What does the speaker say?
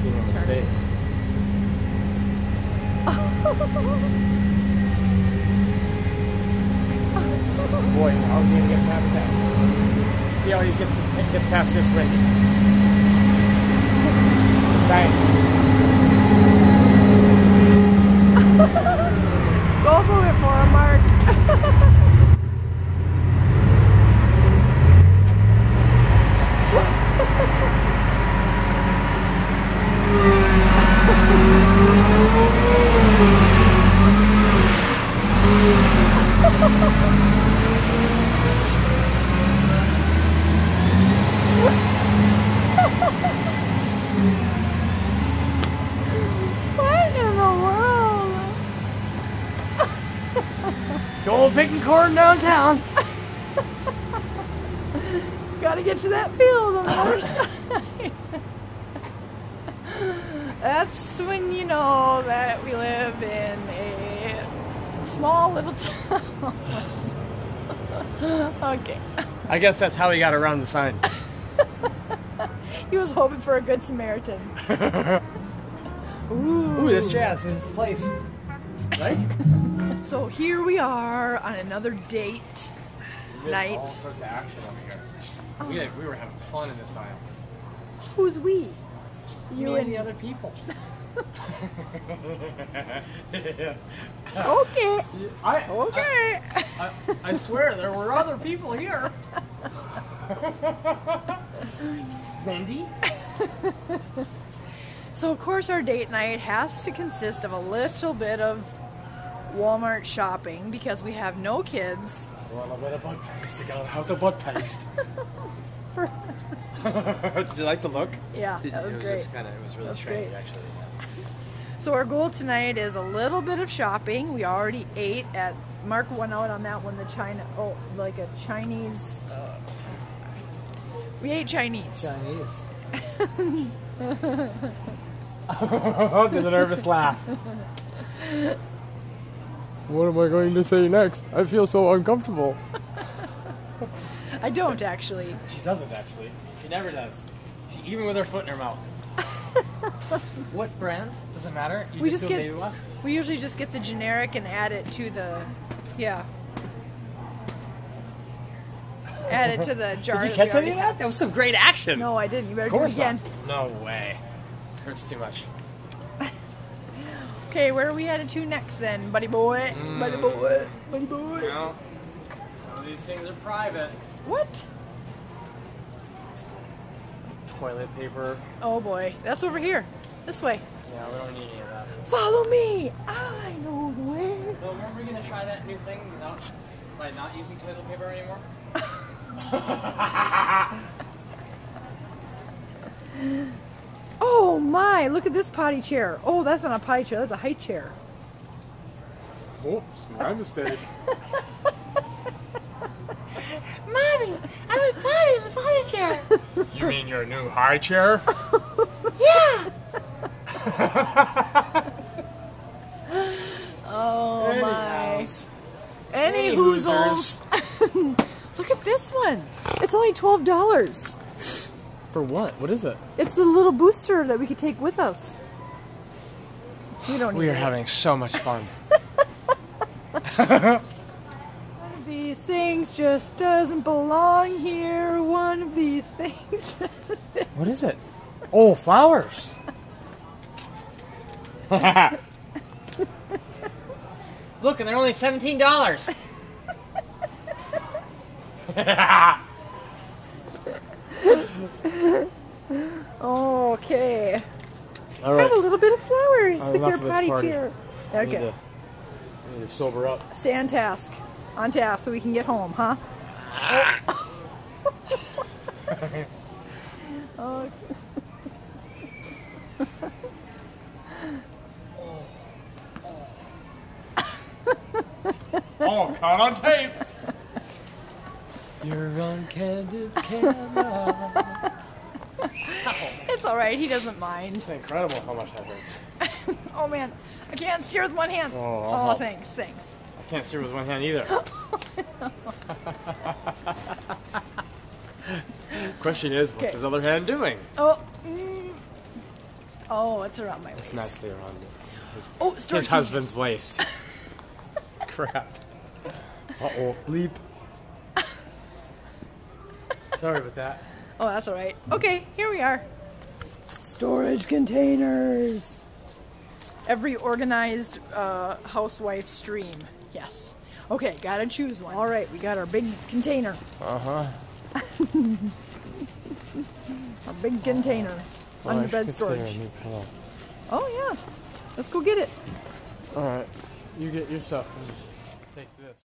making a mistake. Boy, how's he gonna get past that? See how he gets past this way. The sign. Go move it for him, Mark. What in the world? Go picking corn downtown. Gotta get to that field on the other side. That's when you know that we live in a small little town. Okay. I guess that's how he got around the sign. He was hoping for a good Samaritan. Ooh, this jazz is this place. Right? So here we are on another date night. All sorts of action over here. We were having fun in this aisle. Who's we? You Me and the other people. Okay. Okay. I swear there were other people here. Mindy? So of course our date night has to consist of a little bit of Walmart shopping because we have no kids. A little bit of butt paste. You gotta have the butt paste. Did you like the look? Yeah, that was great. It was really strange, actually. So our goal tonight is a little bit of shopping. We already ate at, Mark went out on that one, like a Chinese, we ate Chinese. Chinese. The nervous laugh. What am I going to say next? I feel so uncomfortable. I don't actually. She doesn't actually. She never does. Even with her foot in her mouth. What brand? Doesn't matter. You just do a baby wash? We usually just get the generic and add it to the, add it to the jar. Did you catch any of that? That was some great action. No, I didn't. You better do it again. Not. No way. Hurts too much. Okay, where are we headed to next then, buddy boy? Buddy boy. Buddy boy. No. Some of these things are private. What? Toilet paper. Oh boy, that's over here. This way. Yeah, we don't need any of that. Follow me. I know the way. No, remember we're gonna try that new thing by not using toilet paper anymore? Oh my, look at this potty chair. Oh, that's not a potty chair, that's a high chair. Oops, my mistake. Mommy, I'm a potty in the potty chair. You mean your new high chair? Yeah. Oh my. Any hoozles. Look at this one. It's only $12. For what? What is it? It's a little booster that we could take with us. We don't need We are it. having so much fun. One of these things just doesn't belong here. One of these things just... What is it? Oh, flowers. Look, and they're only $17. Okay. All right. Have a little bit of flowers with Enough your of this potty party. chair. I need Okay. to sober up. Stay on task. On task so we can get home, huh? Oh. Oh, caught on tape. You're on candid camera. It's alright, he doesn't mind. It's incredible how much that hurts. Oh man, I can't steer with one hand. Oh, thanks, thanks. I can't steer with one hand either. Question is, what's his other hand doing? Oh, Oh, it's around my waist. It's nicely around Storage his husband's waist. Crap. Uh-oh, bleep. Sorry about that. Oh, that's all right. Okay, here we are. Storage containers. Every organized housewife's dream. Yes. Okay, gotta choose one. All right, we got our big container. Uh-huh. Our big container. Under bed storage. A new pillow. Oh, yeah. Let's go get it. All right. You get your stuff and take this.